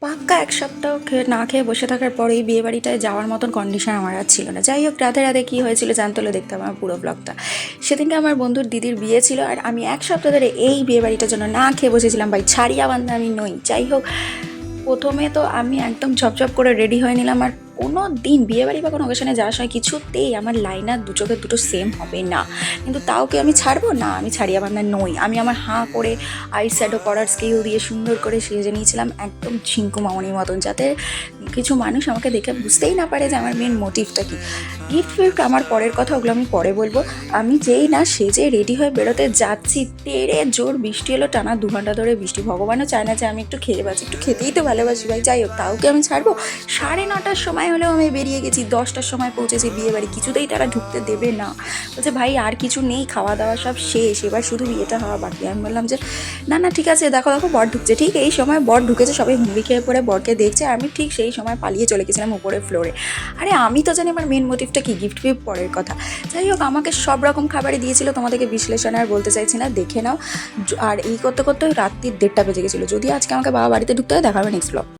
পাক্কা ১ সপ্তাহ না খেয়ে বসে থাকার পরেই বিয়েবাড়িটায় যাওয়ার মতন কন্ডিশন আমার আর ছিল না। যাই হোক, রাধে রাধে কী হয়েছিল জানতে হলে দেখতে হবে আমার পুরো ব্লগটা। সেদিনকে আমার বন্ধুর দিদির বিয়ে ছিল, আর আমি ১ সপ্তাহ ধরে এই বিয়েবাড়িটার জন্য না খেয়ে বসেছিলাম। ভাই, ছাড়িয়া বান্ধা আমি নই। যাই হোক, প্রথমে তো আমি একদম ঝপঝপ করে রেডি হয়ে নিলাম। আর কোনো দিন বিয়েবাড়ি বা কোনো অকেশনে যাওয়ার সময় কিছুতেই আমার লাইনার দু চোখের দুটো সেম হবে না। কিন্তু তাও কি আমি ছাড়বো না? আমি ছাড়িয়া বান্ধা নই। আমি আমার হাঁ করে আই শ্যাডো করার স্কেল দিয়ে সুন্দর করে সেজে নিয়েছিলাম একদম ঝিঙ্কু মামনির মতন, যাতে কিছু মানুষ আমাকে দেখে বুঝতেই না পারে যে আমার মেন মোটিভটা কী। গিফট ফিফট আমার পরের কথা, ওগুলো আমি পরে বলবো। আমি যেই না সেজে রেডি হয়ে বেরোতে যাচ্ছি, তেড়ে জোর বৃষ্টি এলো। টানা ২ ঘন্টা ধরে বৃষ্টি। ভগবানও চায় না যে আমি একটু খেয়ে বাঁচি, একটু খেতেই তো ভালোবাসি ভাই। যাই হোক, তাও কি আমি ছাড়বো? 9:30টার সময় হলেও আমি বেরিয়ে গেছি, 10টার সময় পৌঁছেছি বিয়ে বাড়ি। কিছুতেই তারা ঢুকতে দেবে না। বলছে ভাই আর কিছু নেই, খাওয়া দাওয়া সব শেষ, এবার শুধু বিয়েটা হওয়া বাকি। আমি বললাম যে না না ঠিক আছে, দেখো দেখো বর ঢুকছে। ঠিক এই সময় বর ঢুকেছে, সবাই মুড়ি খেয়ে পড়ে বরকে দেখছে। আমি ঠিক সেই সময় পালিয়ে চলে গেছিলাম উপরে ফ্লোরে। আরে আমি তো জানি আমার মেন মোটিভটা কি, গিফট ফিফট পরের কথা। যাই হোক, আমাকে সব রকম খাবারই দিয়েছিল, তোমাদেরকে বিশ্লেষণে আর বলতে চাইছি না, দেখে নাও। আর এই করতে করতে রাত্রির 1:30 বেজে গেছিলো। যদি আজকে আমাকে বাবা বাড়িতে ঢুকতে হয়, দেখা হবে নেক্সট ব্লগ।